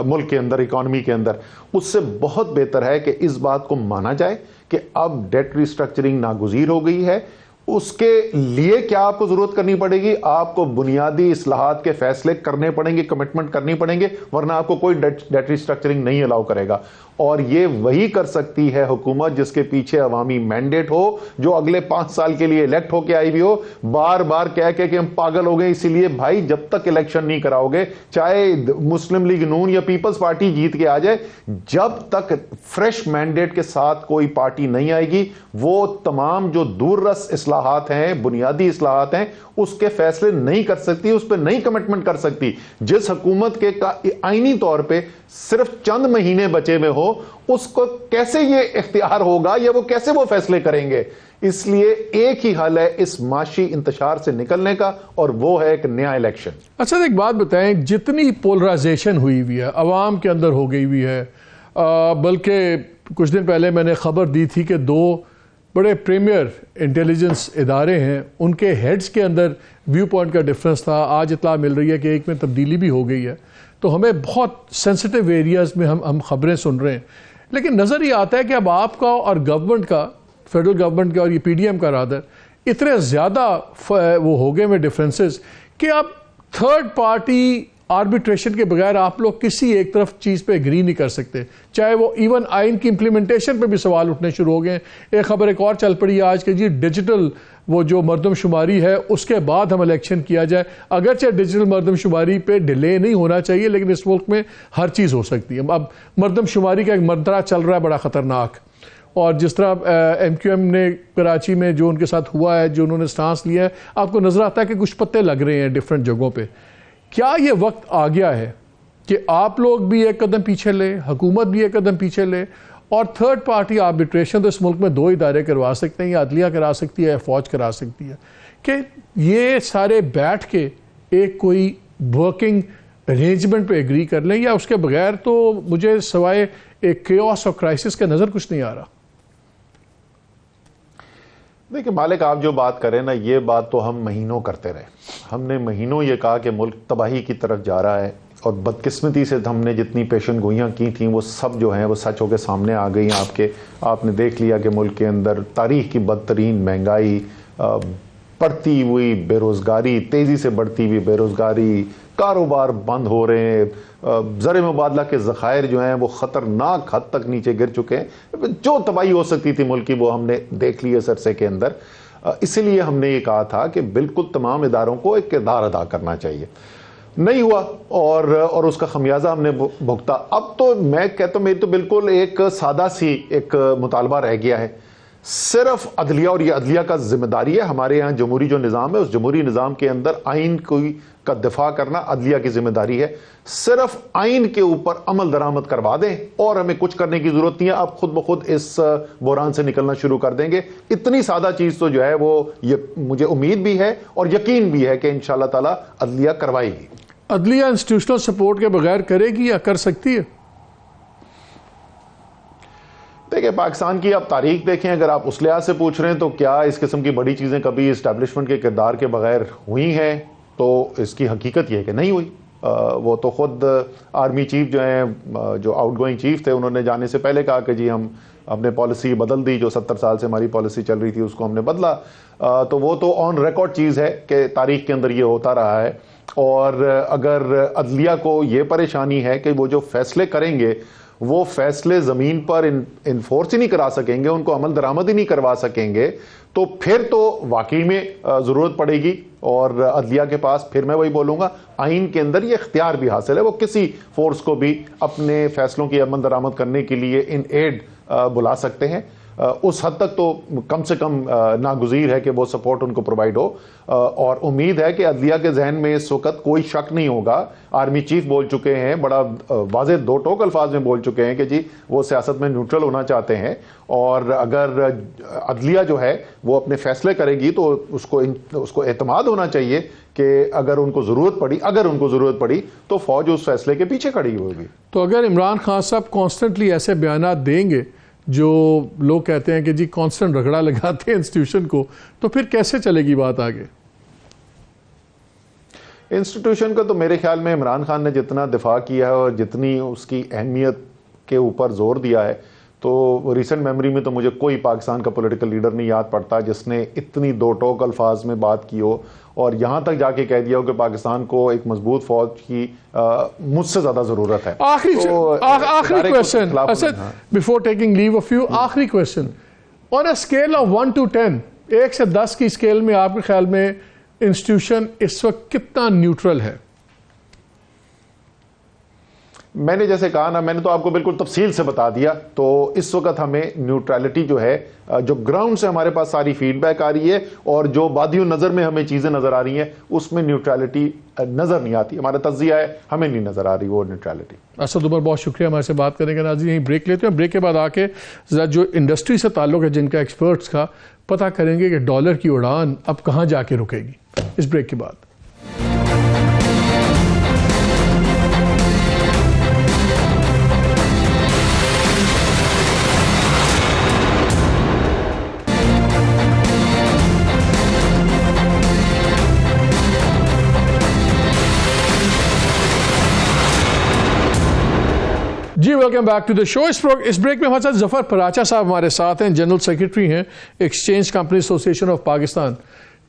ملک کے اندر, اکانومی کے اندر. اس سے بہت بہتر ہے کہ اس بات کو مانا جائے کہ اب ڈیٹ ریسٹرکچرنگ ناگزیر ہو گئی ہے. اس کے لیے کیا آپ کو ضرورت کرنی پڑے گی؟ آپ کو بنیادی اصلاحات کے فیصلے کرنے پڑیں گے, کمٹمنٹ کرنی پڑیں گے, ورنہ آپ کو کوئی ڈیٹ ریسٹرکچرنگ نہیں الاؤ کرے گا. اور یہ وہی کر سکتی ہے حکومت جس کے پیچھے عوامی مینڈیٹ ہو, جو اگلے 5 سال کے لیے الیکٹ ہو کے آئی بھی ہو. بار بار کہہ کہ ہم پاگل ہو گئے, اسی لیے بھائی جب تک الیکشن نہیں کراؤ گے, چاہے مسلم لیگ نون یا پیپلز پارٹی جیت کے آ جائے, جب تک فریش مینڈیٹ کے ساتھ کوئی پارٹی نہیں آئے گی, وہ تمام جو دور رس اصلاحات ہیں, بنیادی اصلاحات ہیں, اس کے فیصلے نہیں کر سکتی, اس پہ نہیں کمٹمنٹ کر سکتی. جس حکومت کے آئینی طور پہ صرف چند مہینے بچے ہوئے ہو, اس کو کیسے یہ اختیار ہوگا یا وہ کیسے وہ فیصلے کریں گے؟ اس لیے ایک ہی حل ہے اس معاشی انتشار سے نکلنے کا, اور وہ ہے ایک نیا الیکشن. اچھا ایک بات بتائیں, جتنی پولرائزیشن ہوئی ہوئی ہے عوام کے اندر ہو گئی ہوئی ہے, بلکہ کچھ دن پہلے میں نے خبر دی تھی کہ 2 بڑے پریمیئر انٹیلیجنس ادارے ہیں, ان کے ہیڈز کے اندر ویو پوائنٹ کا ڈفرنس تھا. آج اطلاع مل رہی ہے کہ ایک میں تبدیلی بھی ہو گئی ہے. تو ہمیں بہت سینسٹیو ایریاز میں ہم خبریں سن رہے ہیں, لیکن نظر یہ آتا ہے کہ اب آپ کا اور گورنمنٹ کا, فیڈرل گورنمنٹ کا اور یہ پی ڈی ایم کا رادر, اتنے زیادہ وہ ہو گئے میں ڈفرینسز کہ اب تھرڈ پارٹی آربیٹریشن کے بغیر آپ لوگ کسی ایک طرف چیز پہ اگری نہیں کر سکتے, چاہے وہ ایون آئین کی امپلیمنٹیشن پہ بھی سوال اٹھنے شروع ہو گئے. ایک خبر ایک اور چل پڑی ہے آج کہ جی ڈیجیٹل وہ جو مردم شماری ہے اس کے بعد ہم الیکشن کیا جائے. اگرچہ ڈیجیٹل مردم شماری پہ ڈیلے نہیں ہونا چاہیے, لیکن اس ملک میں ہر چیز ہو سکتی ہے. اب مردم شماری کا ایک منترا چل رہا ہے بڑا خطرناک, اور جس طرح ایم کیو ایم نے کراچی میں جو ان کے ساتھ ہوا ہے, جو انہوں نے سٹانس لیا ہے, آپ کو نظر آتا ہے کہ کچھ پتے لگ رہے ہیں ڈیفرنٹ جگہوں پہ. کیا یہ وقت آ گیا ہے کہ آپ لوگ بھی ایک قدم پیچھے لیں, حکومت بھی ایک قدم پیچھے لے, اور تھرڈ پارٹی آربیٹریشن تو اس ملک میں 2 ادارے کروا سکتے ہیں, یا عدلیہ کرا سکتی ہے یا فوج کرا سکتی ہے, کہ یہ سارے بیٹھ کے ایک کوئی ورکنگ ارینجمنٹ پہ ایگری کر لیں، یا اس کے بغیر تو مجھے سوائے ایک کیوس اور کرائسس کا نظر کچھ نہیں آ رہا؟ دیکھیں مالک، آپ جو بات کریں نا، یہ بات تو ہم مہینوں کرتے رہے. ہم نے مہینوں یہ کہا کہ ملک تباہی کی طرف جا رہا ہے، اور بدقسمتی سے ہم نے جتنی پیشن گوئیاں کی تھیں وہ سب جو ہیں وہ سچ ہو کے سامنے آ گئی ہیں. آپ نے دیکھ لیا کہ ملک کے اندر تاریخ کی بدترین مہنگائی، بڑھتی ہوئی بے روزگاری، تیزی سے بڑھتی ہوئی بے روزگاری، کاروبار بند ہو رہے ہیں، زر مبادلہ کے ذخائر جو ہیں وہ خطرناک حد تک نیچے گر چکے ہیں. جو تباہی ہو سکتی تھی ملک کی وہ ہم نے دیکھ لی اس عرصے کے اندر. اسی لیے ہم نے یہ کہا تھا کہ بالکل تمام اداروں کو ایک کردار ادا کرنا چاہیے. نہیں ہوا اور اس کا خمیازہ ہم نے بھگتا. اب تو میں کہتا ہوں میری تو بالکل ایک سادہ سی ایک مطالبہ رہ گیا ہے، صرف عدلیہ، اور یہ عدلیہ کا ذمہ داری ہے. ہمارے یہاں جمہوری جو نظام ہے، اس جمہوری نظام کے اندر آئین کا دفاع کرنا عدلیہ کی ذمہ داری ہے. صرف آئین کے اوپر عمل درآمد کروا دیں اور ہمیں کچھ کرنے کی ضرورت نہیں ہے. آپ خود بخود اس بحران سے نکلنا شروع کر دیں گے. اتنی سادہ چیز تو جو ہے وہ مجھے امید بھی ہے اور یقین بھی ہے کہ انشاءاللہ تعالی عدلیہ کروائے گی. عدلیہ انسٹیٹیوشنل سپورٹ کے بغیر کرے گی یا کر سکتی ہے؟ دیکھیں پاکستان کی آپ تاریخ دیکھیں، اگر آپ اس لحاظ سے پوچھ رہے ہیں تو کیا اس قسم کی بڑی چیزیں کبھی اسٹیبلشمنٹ کے کردار کے بغیر ہوئی ہیں؟ تو اس کی حقیقت یہ ہے کہ نہیں ہوئی. وہ تو خود آرمی چیف جو ہیں، جو آؤٹ گوئنگ چیف تھے، انہوں نے جانے سے پہلے کہا کہ جی ہم اپنے پالیسی بدل دی، جو 70 سال سے ہماری پالیسی چل رہی تھی اس کو ہم نے بدلا. تو وہ تو آن ریکارڈ چیز ہے کہ تاریخ کے اندر یہ ہوتا رہا ہے. اور اگر عدلیہ کو یہ پریشانی ہے کہ وہ جو فیصلے کریں گے وہ فیصلے زمین پر انفورس ہی نہیں کرا سکیں گے، ان کو عمل درآمد ہی نہیں کروا سکیں گے، تو پھر تو واقعی میں ضرورت پڑے گی. اور عدلیہ کے پاس پھر میں وہی بولوں گا، آئین کے اندر یہ اختیار بھی حاصل ہے، وہ کسی فورس کو بھی اپنے فیصلوں کی عمل درآمد کرنے کے لیے ان ایڈ بلا سکتے ہیں. اس حد تک تو کم سے کم ناگزیر ہے کہ وہ سپورٹ ان کو پرووائڈ ہو. اور امید ہے کہ عدلیہ کے ذہن میں اس وقت کوئی شک نہیں ہوگا. آرمی چیف بول چکے ہیں، بڑا واضح دو ٹوک الفاظ میں بول چکے ہیں کہ جی وہ سیاست میں نیوٹرل ہونا چاہتے ہیں، اور اگر عدلیہ جو ہے وہ اپنے فیصلے کرے گی تو اس کو اعتماد ہونا چاہیے کہ اگر ان کو ضرورت پڑی تو فوج اس فیصلے کے پیچھے کھڑی ہوگی. تو اگر عمران خان صاحب کانسٹنٹلی ایسے بیانات دیں گے جو لوگ کہتے ہیں کہ جی کانسٹنٹ رگڑا لگاتے ہیں انسٹیٹیوشن کو، تو پھر کیسے چلے گی بات آگے؟ انسٹیٹیوشن کا تو میرے خیال میں عمران خان نے جتنا دفاع کیا ہے اور جتنی اس کی اہمیت کے اوپر زور دیا ہے، تو ریسنٹ میموری میں تو مجھے کوئی پاکستان کا پولیٹیکل لیڈر نہیں یاد پڑتا جس نے اتنی دو ٹوک الفاظ میں بات کی ہو اور یہاں تک جا کے کہہ دیا ہو کہ پاکستان کو ایک مضبوط فوج کی مجھ سے زیادہ ضرورت ہے. آخری question Asad before taking leave of you, آخری question, on a scale of 1 to 10، 1 سے 10 کی اسکیل میں آپ کے خیال میں انسٹیٹیوشن اس وقت کتنا نیوٹرل ہے؟ میں نے جیسے کہا نا، میں نے تو آپ کو بالکل تفصیل سے بتا دیا. تو اس وقت ہمیں نیوٹرلٹی جو ہے، جو گراؤنڈ سے ہمارے پاس ساری فیڈ بیک آ رہی ہے اور جو بادی نظر میں ہمیں چیزیں نظر آ رہی ہیں، اس میں نیوٹرلٹی نظر نہیں آتی. ہمارا تجزیہ ہے، ہمیں نہیں نظر آ رہی وہ نیوٹرلٹی. اسد عمر، بہت شکریہ ہمارے سے بات کرنے کا. ناظرین یہیں بریک لیتے ہیں، بریک کے بعد آ کے جو انڈسٹری سے تعلق ہے، جن کا ایکسپرٹس کا پتہ کریں گے کہ ڈالر کی اڑان اب کہاں جا کے رکے گی. اس بریک کے بعد جی welcome back to the show. اس بریک میں ہمارے ساتھ ظفر پراچا صاحب ہمارے ساتھ ہیں، جنرل سیکرٹری ہیں exchange company association of Pakistan.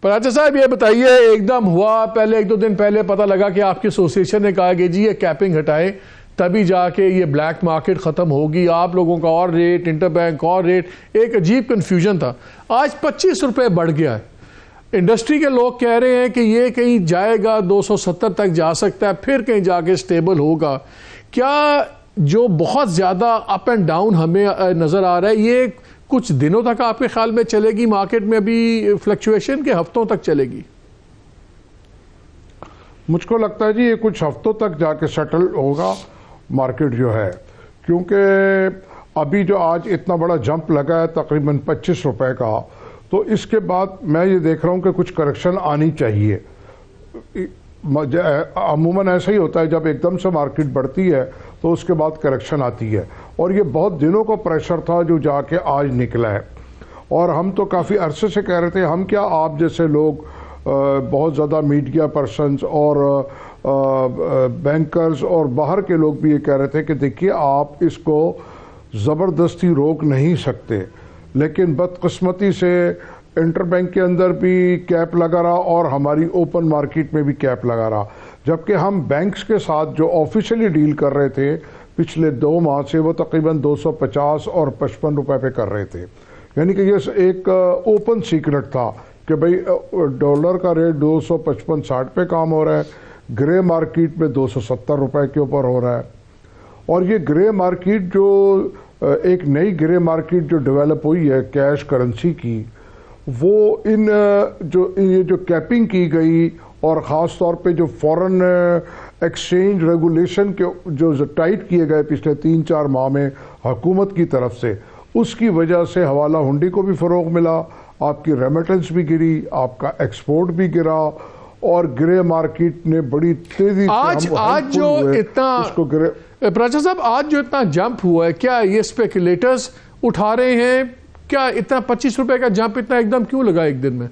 Paracha صاحب یہ بتائیے، ایک دم ہوا پہلے 1-2 دن پہلے پتہ لگا کہ آپ کی ایسوسیشن نے کہا کہ جی یہ کیپنگ ہٹائے تبھی جا کے یہ بلیک مارکیٹ ختم ہوگی، آپ لوگوں کا اور ریٹ، انٹر بینک اور ریٹ، ایک عجیب کنفیوژن تھا. آج 25 روپے بڑھ گیا ہے. انڈسٹری کے لوگ کہہ رہے ہیں کہ یہ کہیں جائے گا 270 تک جا سکتا ہے، پھر کہیں جا کے سٹیبل ہوگا. کیا جو بہت زیادہ اپ اینڈ ڈاؤن ہمیں نظر آ رہا ہے، یہ کچھ دنوں تک آپ کے خیال میں چلے گی مارکیٹ میں، ابھی فلکچویشن کے ہفتوں تک چلے گی؟ مجھ کو لگتا ہے جی یہ کچھ ہفتوں تک جا کے سیٹل ہوگا مارکیٹ جو ہے، کیونکہ ابھی جو آج اتنا بڑا جمپ لگا ہے تقریباً 25 روپے کا، تو اس کے بعد میں یہ دیکھ رہا ہوں کہ کچھ کریکشن آنی چاہیے. عموماً ایسا ہی ہوتا ہے، جب ایک دم سے مارکیٹ بڑھتی ہے تو اس کے بعد کریکشن آتی ہے، اور یہ بہت دنوں کا پریشر تھا جو جا کے آج نکلا ہے. اور ہم تو کافی عرصے سے کہہ رہے تھے، ہم کیا آپ جیسے لوگ بہت زیادہ میڈیا پرسنز اور بینکرز اور باہر کے لوگ بھی یہ کہہ رہے تھے کہ دیکھیے آپ اس کو زبردستی روک نہیں سکتے، لیکن بدقسمتی سے انٹر بینک کے اندر بھی کیپ لگا رہا اور ہماری اوپن مارکیٹ میں بھی کیپ لگا رہا، جبکہ ہم بینکس کے ساتھ جو آفیشلی ڈیل کر رہے تھے پچھلے 2 ماہ سے وہ تقریباً 250 اور 55 روپے پہ کر رہے تھے. یعنی کہ یہ ایک اوپن سیکرٹ تھا کہ بھئی ڈالر کا ریٹ 255-60 پہ کام ہو رہا ہے، گرے مارکیٹ میں 270 روپے کے اوپر ہو رہا ہے. اور یہ گرے مارکیٹ جو ایک نئی گرے مارکیٹ جو ڈیولپ ہوئی ہے کیش کرنسی کی، وہ یہ جو کیپنگ کی گئی اور خاص طور پہ جو فورن ایکسچینج ریگولیشن کے جو ٹائٹ کیے گئے پچھلے 3-4 ماہ میں حکومت کی طرف سے، اس کی وجہ سے حوالہ ہنڈی کو بھی فروغ ملا، آپ کی ریمیٹنس بھی گری، آپ کا ایکسپورٹ بھی گرا، اور گرے مارکیٹ نے بڑی تیزی سے آج جو اتنا پراچا صاحب آج جو اتنا جمپ ہوا ہے، کیا یہ اسپیکولیٹرز اٹھا رہے ہیں؟ کیا اتنا 25 روپے کا جمپ اتنا ایک دم کیوں لگا ایک دن میں؟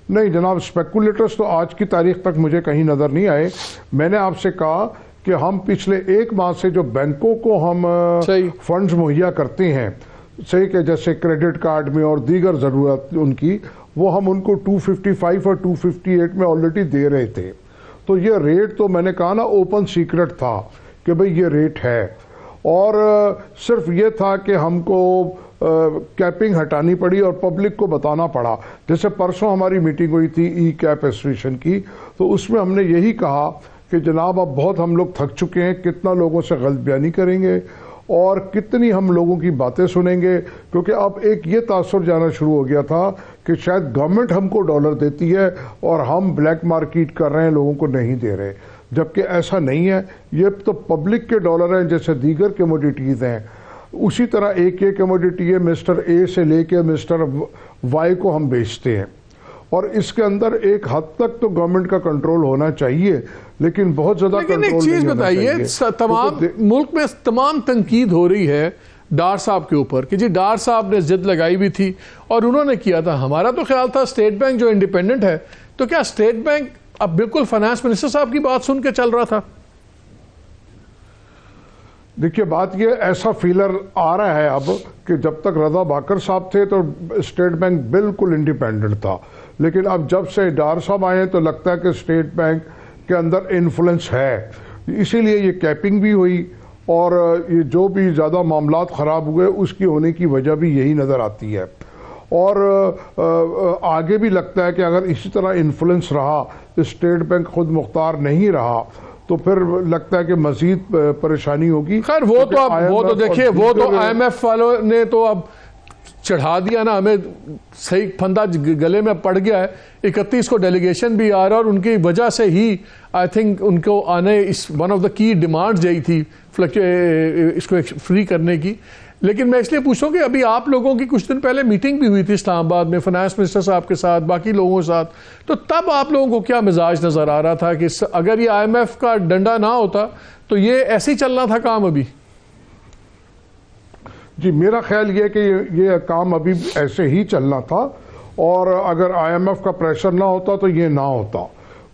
نہیں جناب، اسپیکولیٹرز تو آج کی تاریخ تک مجھے کہیں نظر نہیں آئے. میں نے آپ سے کہا کہ ہم پچھلے 1 ماہ سے جو بینکوں کو ہم فنڈز مہیا کرتے ہیں، صحیح کہ جیسے کریڈٹ کارڈ میں اور دیگر ضرورت ان کی، وہ ہم ان کو 255 اور 258 میں آلریڈی دے رہے تھے. تو یہ ریٹ تو میں نے کہا نا اوپن سیکرٹ تھا کہ بھئی یہ ریٹ ہے، اور صرف یہ تھا کہ ہم کو کیپنگ ہٹانی پڑی اور پبلک کو بتانا پڑا. جیسے پرسوں ہماری میٹنگ ہوئی تھی ای کیپ ایسوسیشن کی، تو اس میں ہم نے یہی کہا کہ جناب اب بہت ہم لوگ تھک چکے ہیں، کتنا لوگوں سے غلط بیانی کریں گے اور کتنی ہم لوگوں کی باتیں سنیں گے، کیونکہ اب ایک یہ تاثر جانا شروع ہو گیا تھا کہ شاید گورنمنٹ ہم کو ڈالر دیتی ہے اور ہم بلیک مارکیٹ کر رہے ہیں، لوگوں کو نہیں دے رہے. جبکہ ایسا نہیں ہے، یہ تو پبلک کے ڈالر ہیں جیسے دیگر کموڈیٹیز ہیں. اسی طرح ایک یہ کموڈیٹی ہے مسٹر اے سے لے کے مسٹر وائی کو ہم بیچتے ہیں، اور اس کے اندر ایک حد تک تو گورنمنٹ کا کنٹرول ہونا چاہیے، لیکن بہت زیادہ کنٹرول نہیں ہونا چاہیے. لیکن ایک چیز بتائیے، تمام ملک میں تمام تنقید ہو رہی ہے ڈار صاحب کے اوپر کہ جی ڈار صاحب نے ضد لگائی بھی تھی اور انہوں نے کیا تھا. ہمارا تو خیال تھا اسٹیٹ بینک جو انڈیپینڈنٹ ہے، تو کیا اسٹیٹ بینک اب بالکل فائنانس منسٹر صاحب کی بات سن کے چل رہا تھا؟ دیکھیے بات یہ ایسا فیلر آ رہا ہے اب کہ جب تک رضا باکر صاحب تھے تو اسٹیٹ بینک بالکل انڈیپینڈنٹ تھا، لیکن اب جب سے ڈار صاحب آئے ہیں تو لگتا ہے کہ اسٹیٹ بینک کے اندر انفلوئنس ہے. اسی لیے یہ کیپنگ بھی ہوئی اور یہ جو بھی زیادہ معاملات خراب ہوئے اس کی ہونے کی وجہ بھی یہی نظر آتی ہے. اور آگے بھی لگتا ہے کہ اگر اسی طرح انفلوئنس رہا، اسٹیٹ بینک خود مختار نہیں رہا، تو پھر لگتا ہے کہ مزید پریشانی ہوگی. خیر وہ تو دیکھیے، وہ تو آئی ایم ایف والوں نے تو اب چڑھا دیا نا، ہمیں صحیح پھندا گلے میں پڑ گیا ہے. 31 کو ڈیلیگیشن بھی آ رہا ہے اور ان کی وجہ سے ہی آئی تھنک ان کو آنے ون آف دا کی ڈیمانڈ یہی تھی اس کو فری کرنے کی. لیکن میں اس لیے پوچھوں کہ ابھی آپ لوگوں کی کچھ دن پہلے میٹنگ بھی ہوئی تھی اسلام آباد میں فائنانس منسٹر صاحب کے ساتھ، باقی لوگوں کے ساتھ، تو تب آپ لوگوں کو کیا مزاج نظر آ رہا تھا کہ اگر یہ آئی ایم ایف کا ڈنڈا نہ ہوتا تو یہ ایسے ہی چلنا تھا کام ابھی؟ جی میرا خیال یہ ہے کہ یہ کام ابھی ایسے ہی چلنا تھا، اور اگر آئی ایم ایف کا پریشر نہ ہوتا تو یہ نہ ہوتا.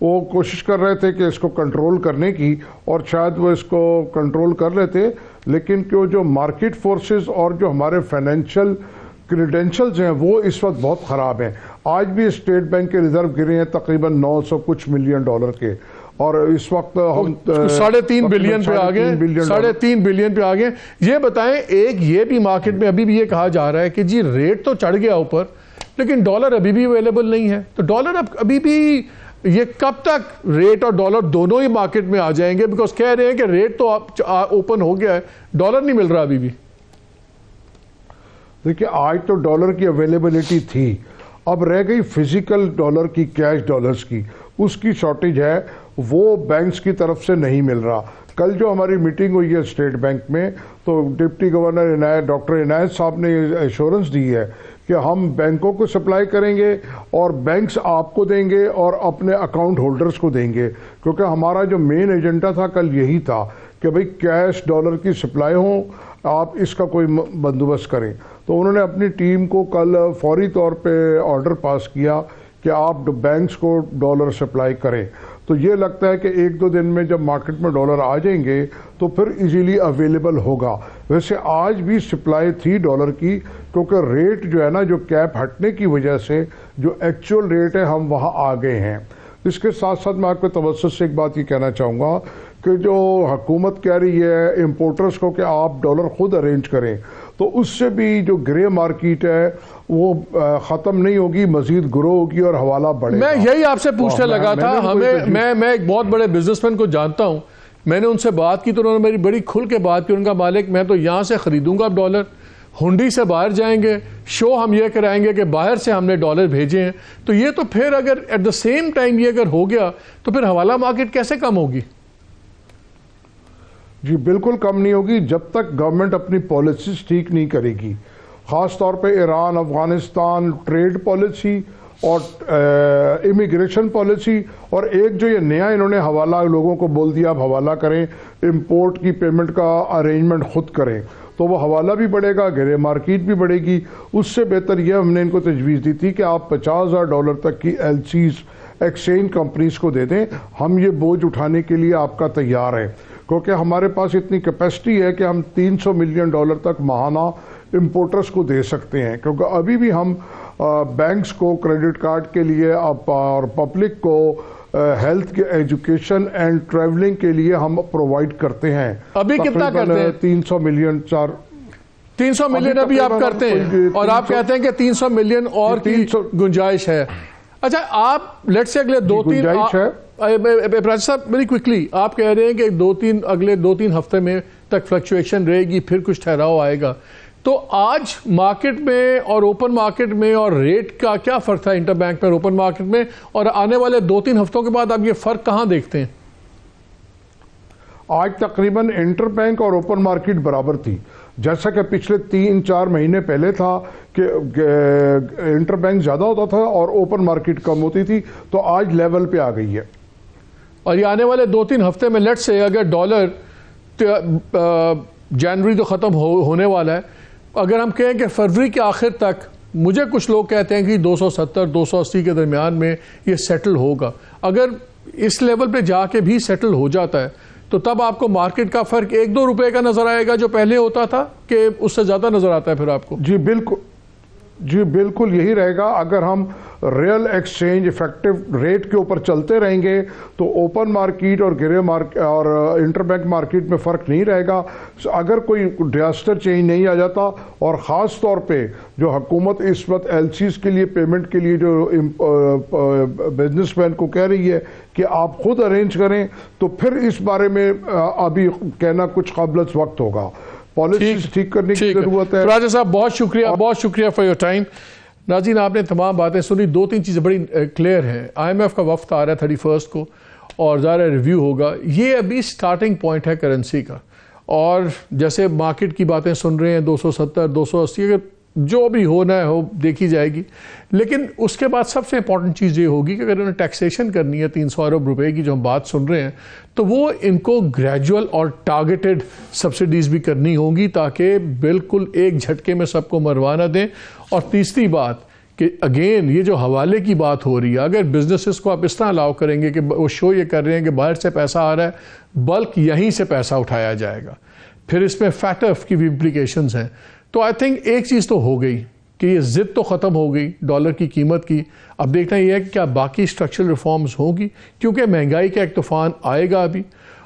وہ کوشش کر رہے تھے کہ اس کو کنٹرول کرنے کی، اور شاید وہ اس کو کنٹرول کر لیتے، لیکن جو مارکیٹ فورسز اور جو ہمارے فائنینشیل کریڈینشلز ہیں وہ اس وقت بہت خراب ہیں. آج بھی اسٹیٹ بینک کے ریزرو گرے ہیں تقریباً 900 کچھ ملین ڈالر کے، اور اس وقت ہم 3.5 بلین پہ آگے، 3.5 بلین پہ آگے. یہ بتائیں، ایک یہ بھی مارکیٹ میں ابھی بھی یہ کہا جا رہا ہے کہ جی ریٹ تو چڑھ گیا اوپر لیکن ڈالر ابھی بھی اویلیبل نہیں ہے. تو ڈالر ابھی بھی یہ کب تک ریٹ اور ڈالر دونوں ہی مارکیٹ میں آ جائیں گے؟ بیکاز کہہ رہے ہیں کہ ریٹ تو اوپن ہو گیا ہے، ڈالر نہیں مل رہا ابھی بھی. دیکھیں آج تو ڈالر کی اویلیبلٹی تھی، اب رہ گئی فزیکل ڈالر کی، کیش ڈالرز کی، اس کی شارٹیج ہے، وہ بینکس کی طرف سے نہیں مل رہا. کل جو ہماری میٹنگ ہوئی ہے اسٹیٹ بینک میں، تو ڈپٹی گورنر ڈاکٹر عنایت صاحب نے ایشورنس دی ہے کہ ہم بینکوں کو سپلائی کریں گے اور بینکس آپ کو دیں گے اور اپنے اکاؤنٹ ہولڈرز کو دیں گے، کیونکہ ہمارا جو مین ایجنڈا تھا کل یہی تھا کہ بھئی کیش ڈالر کی سپلائی ہو، آپ اس کا کوئی بندوبست کریں۔ تو انہوں نے اپنی ٹیم کو کل فوری طور پہ آرڈر پاس کیا کہ آپ بینکس کو ڈالر سپلائی کریں۔ تو یہ لگتا ہے کہ ایک دو دن میں جب مارکیٹ میں ڈالر آ جائیں گے تو پھر ایزیلی اویلیبل ہوگا۔ ویسے آج بھی سپلائی تھی ڈالر کی، کیونکہ ریٹ جو ہے نا، جو کیپ ہٹنے کی وجہ سے جو ایکچول ریٹ ہے ہم وہاں آ گئے ہیں۔ اس کے ساتھ ساتھ میں آپ کے توسط سے ایک بات یہ کہنا چاہوں گا کہ جو حکومت کہہ رہی ہے امپورٹرز کو کہ آپ ڈالر خود ارینج کریں، تو اس سے بھی جو گرے مارکیٹ ہے وہ ختم نہیں ہوگی، مزید گرو ہوگی اور حوالہ بڑھے گا۔ میں یہی آپ سے پوچھنے لگا تھا، میں ایک بہت بڑے بزنس مین کو جانتا ہوں، میں نے ان سے بات کی تو انہوں نے میری بڑی کھل کے بات کی۔ ان کا مالک میں تو یہاں سے خریدوں گا ڈالر، ہنڈی سے باہر جائیں گے، شو ہم یہ کرائیں گے کہ باہر سے ہم نے ڈالر بھیجے ہیں۔ تو یہ تو پھر اگر ایٹ دا سیم ٹائم یہ اگر ہو گیا تو پھر حوالہ مارکیٹ کیسے کم ہوگی؟ جی بالکل کم نہیں ہوگی جب تک گورنمنٹ اپنی پالیسیز ٹھیک نہیں کرے گی، خاص طور پہ ایران افغانستان ٹریڈ پالیسی اور امیگریشن پالیسی، اور ایک جو یہ نیا انہوں نے حوالہ لوگوں کو بول دیا آپ حوالہ کریں، امپورٹ کی پیمنٹ کا ارینجمنٹ خود کریں، تو وہ حوالہ بھی بڑھے گا، گرے مارکیٹ بھی بڑھے گی۔ اس سے بہتر یہ ہم نے ان کو تجویز دی تھی کہ آپ $50,000 تک کی LCs ایکسچینج کمپنیز کو دے دیں، ہم یہ بوجھ اٹھانے کے لیے آپ کا تیار ہیں، کیونکہ ہمارے پاس اتنی کیپیسٹی ہے کہ ہم $300 ملین تک ماہانہ امپورٹرز کو دے سکتے ہیں، کیونکہ ابھی بھی ہم بینکس کو کریڈٹ کارڈ کے لیے اور پبلک کو ہیلتھ کے ایجوکیشن اینڈ ٹریولنگ کے لیے ہم پرووائڈ کرتے ہیں۔ ابھی کتنا کرتے ہیں؟ 300 ملین 300 ملین ابھی آپ کرتے ہیں، اور آپ کہتے ہیں کہ 300 ملین اور کی گنجائش ہے۔ اچھا آپ لیٹ سے اگلے دو تین صاحب ویری کوئکلی آپ کہہ رہے ہیں کہ اگلے 2-3 ہفتے میں تک فلکچویشن رہے گی، پھر کچھ ٹھہراؤ آئے گا، تو آج مارکیٹ میں اور اوپن مارکیٹ میں اور ریٹ کا کیا فرق تھا انٹر بینک میں اور اوپن مارکیٹ میں، اور آنے والے 2-3 ہفتوں کے بعد آپ یہ فرق کہاں دیکھتے ہیں؟ آج تقریباً انٹر بینک اور اوپن مارکیٹ برابر تھی، جیسا کہ پچھلے 3-4 مہینے پہلے تھا کہ انٹر بینک زیادہ ہوتا تھا اور اوپن مارکیٹ کم ہوتی تھی، تو آج لیول پہ آ گئی ہے۔ اور یہ آنے والے 2-3 ہفتے میں لیٹ سے اگر ڈالر جنوری تو ختم ہونے والا ہے، اگر ہم کہیں کہ فروری کے آخر تک، مجھے کچھ لوگ کہتے ہیں کہ 270-280 کے درمیان میں یہ سیٹل ہوگا، اگر اس لیول پہ جا کے بھی سیٹل ہو جاتا ہے تو تب آپ کو مارکیٹ کا فرق 1-2 روپے کا نظر آئے گا جو پہلے ہوتا تھا، کہ اس سے زیادہ نظر آتا ہے پھر آپ کو؟ جی بالکل یہی رہے گا۔ اگر ہم ریئل ایکسچینج ایفیکٹو ریٹ کے اوپر چلتے رہیں گے تو اوپن مارکیٹ اور گرے مارکیٹ اور انٹر بینک مارکیٹ میں فرق نہیں رہے گا، اگر کوئی ڈراسٹر چینج نہیں آ جاتا۔ اور خاص طور پہ جو حکومت اس وقت LCs کے لیے پیمنٹ کے لیے جو بزنس مین کو کہہ رہی ہے کہ آپ خود ارینج کریں، تو پھر اس بارے میں ابھی کہنا کچھ قبل وقت ہوگا، پالیسیز ٹھیک کرنے کی ضرورت ہے۔ راجہ صاحب بہت شکریہ فار یور ٹائم۔ ناظرین آپ نے تمام باتیں سنی، 2-3 چیزیں بڑی کلیئر ہیں۔ IMF کا وفد آ رہا ہے 31 کو اور ظاہر ریویو ہوگا، یہ ابھی سٹارٹنگ پوائنٹ ہے کرنسی کا، اور جیسے مارکیٹ کی باتیں سن رہے ہیں 270-280، اگر جو بھی ہونا ہے ہو دیکھی جائے گی، لیکن اس کے بعد سب سے امپورٹنٹ چیز یہ ہوگی کہ اگر انہیں ٹیکسیشن کرنی ہے 300 ارب روپے کی جو ہم بات سن رہے ہیں، تو وہ ان کو گریجول اور ٹارگیٹڈ سبسڈیز بھی کرنی ہوں گی تاکہ بالکل ایک جھٹکے میں سب کو مروا نہ دیں۔ اور تیسری بات کہ اگین یہ جو حوالے کی بات ہو رہی ہے، اگر بزنسز کو آپ اس طرح الاؤ کریں گے کہ وہ شو یہ کر رہے ہیں کہ باہر سے پیسہ آ رہا ہے، بلک یہیں سے پیسہ اٹھایا جائے گا، پھر اس میں فیٹف کی بھی امپلیکیشنز ہیں۔ تو آئی تھنک ایک چیز تو ہو گئی کہ یہ ضد تو ختم ہو گئی ڈالر کی قیمت کی، اب دیکھنا یہ ہے کہ کیا باقی اسٹرکچرل ریفارمز ہوں گی، کیونکہ مہنگائی کا ایک طوفان آئے گا ابھی،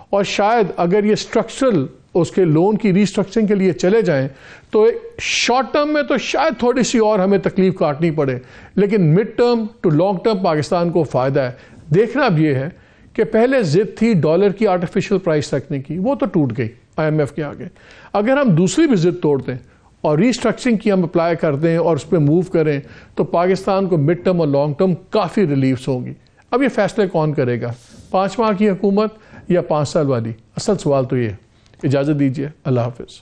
اور شاید اگر یہ اسٹرکچرل اس کے لون کی ریسٹرکچرنگ کے لیے چلے جائیں تو شارٹ ٹرم میں تو شاید تھوڑی سی اور ہمیں تکلیف کاٹنی پڑے، لیکن mid term to long term Pakistan کو فائدہ ہے۔ دیکھنا اب یہ ہے کہ پہلے ضد تھی ڈالر کی آرٹیفیشل پرائس رکھنے کی، وہ تو ٹوٹ گئی IMF کے آگے، اگر ہم دوسری بھی ضد توڑ دیں اور ریسٹرکچرنگ کی ہم اپلائی کر دیں اور اس پہ موو کریں تو پاکستان کو مڈ ٹرم اور لانگ ٹرم کافی ریلیفز ہوں گی۔ اب یہ فیصلے کون کرے گا، 5 ماہ کی حکومت یا 5 سال والی؟ اصل سوال تو یہ ہے۔ اجازت دیجیے، اللہ حافظ۔